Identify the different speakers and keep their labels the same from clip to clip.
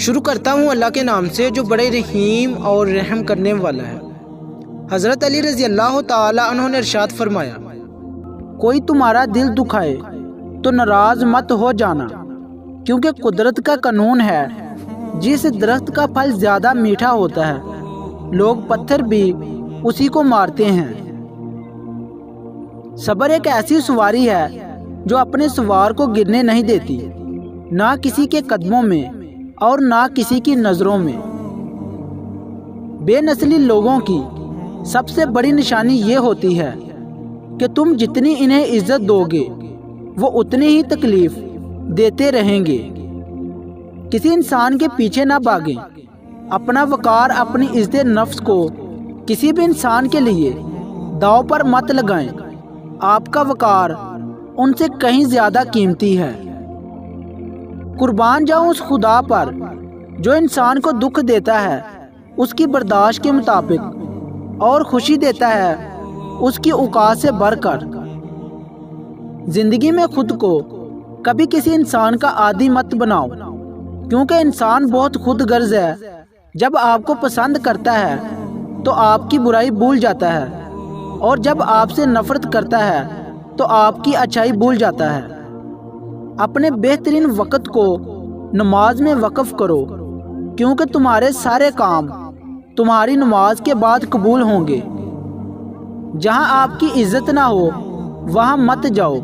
Speaker 1: شروع کرتا ہوں اللہ کے نام سے جو بڑے رحیم اور رحم کرنے والا ہے۔ حضرت علی رضی اللہ تعالی عنہ نے ارشاد فرمایا،
Speaker 2: کوئی تمہارا دل دکھائے تو ناراض مت ہو جانا، کیونکہ قدرت کا قانون ہے جس درخت کا پھل زیادہ میٹھا ہوتا ہے لوگ پتھر بھی اسی کو مارتے ہیں۔ صبر ایک ایسی سواری ہے جو اپنے سوار کو گرنے نہیں دیتی، نہ کسی کے قدموں میں اور نہ کسی کی نظروں میں۔ بے نسلی لوگوں کی سب سے بڑی نشانی یہ ہوتی ہے کہ تم جتنی انہیں عزت دو گے وہ اتنی ہی تکلیف دیتے رہیں گے۔ کسی انسان کے پیچھے نہ بھاگیں، اپنا وقار، اپنی عزت نفس کو کسی بھی انسان کے لیے داؤ پر مت لگائیں۔ آپ کا وقار ان سے کہیں زیادہ قیمتی ہے۔ قربان جاؤں اس خدا پر جو انسان کو دکھ دیتا ہے اس کی برداشت کے مطابق اور خوشی دیتا ہے اس کی اوقات سے بڑھ کر۔ زندگی میں خود کو کبھی کسی انسان کا عادی مت بناؤ، کیونکہ انسان بہت خود غرض ہے۔ جب آپ کو پسند کرتا ہے تو آپ کی برائی بھول جاتا ہے، اور جب آپ سے نفرت کرتا ہے تو آپ کی اچھائی بھول جاتا ہے۔ اپنے بہترین وقت کو نماز میں وقف کرو، کیونکہ تمہارے سارے کام تمہاری نماز کے بعد قبول ہوں گے۔ جہاں آپ کی عزت نہ ہو وہاں مت جاؤ،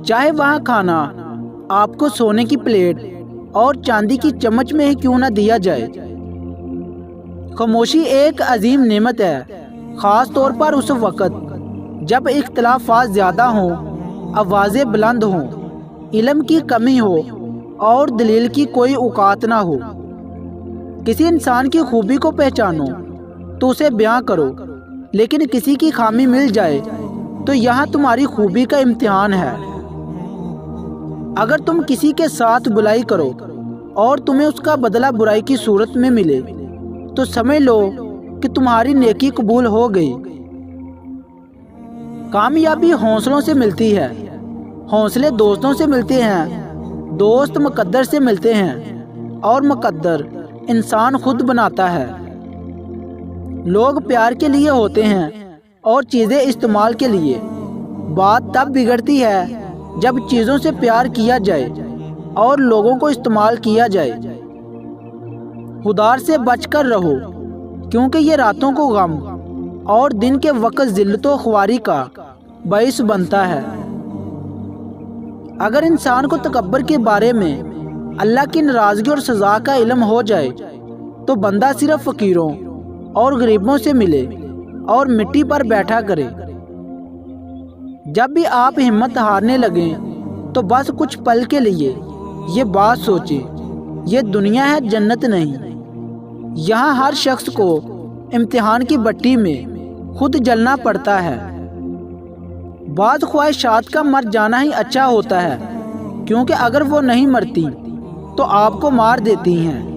Speaker 2: چاہے وہاں کھانا آپ کو سونے کی پلیٹ اور چاندی کی چمچ میں ہی کیوں نہ دیا جائے۔ خاموشی ایک عظیم نعمت ہے، خاص طور پر اس وقت جب اختلافات زیادہ ہوں، آوازیں بلند ہوں، علم کی کمی ہو اور دلیل کی کوئی اوقات نہ ہو۔ کسی انسان کی خوبی کو پہچانو تو اسے بیاں کرو، لیکن کسی کی خامی مل جائے تو یہاں تمہاری خوبی کا امتحان ہے۔ اگر تم کسی کے ساتھ بلائی کرو اور تمہیں اس کا بدلہ برائی کی صورت میں ملے تو سمجھ لو کہ تمہاری نیکی قبول ہو گئی۔ کامیابی حوصلوں سے ملتی ہے، حوصلے دوستوں سے ملتے ہیں، دوست مقدر سے ملتے ہیں، اور مقدر انسان خود بناتا ہے۔ لوگ پیار کے لیے ہوتے ہیں اور چیزیں استعمال کے لیے۔ بات تب بگڑتی ہے جب چیزوں سے پیار کیا جائے اور لوگوں کو استعمال کیا جائے۔ خدار سے بچ کر رہو، کیونکہ یہ راتوں کو غم اور دن کے وقت ذلت و خواری کا باعث بنتا ہے۔ اگر انسان کو تکبر کے بارے میں اللہ کی ناراضگی اور سزا کا علم ہو جائے تو بندہ صرف فقیروں اور غریبوں سے ملے اور مٹی پر بیٹھا کرے۔ جب بھی آپ ہمت ہارنے لگیں تو بس کچھ پل کے لیے یہ بات سوچیں، یہ دنیا ہے، جنت نہیں۔ یہاں ہر شخص کو امتحان کی بٹی میں خود جلنا پڑتا ہے۔ بعض خواہشات کا مر جانا ہی اچھا ہوتا ہے، کیونکہ اگر وہ نہیں مرتی تو آپ کو مار دیتی ہیں۔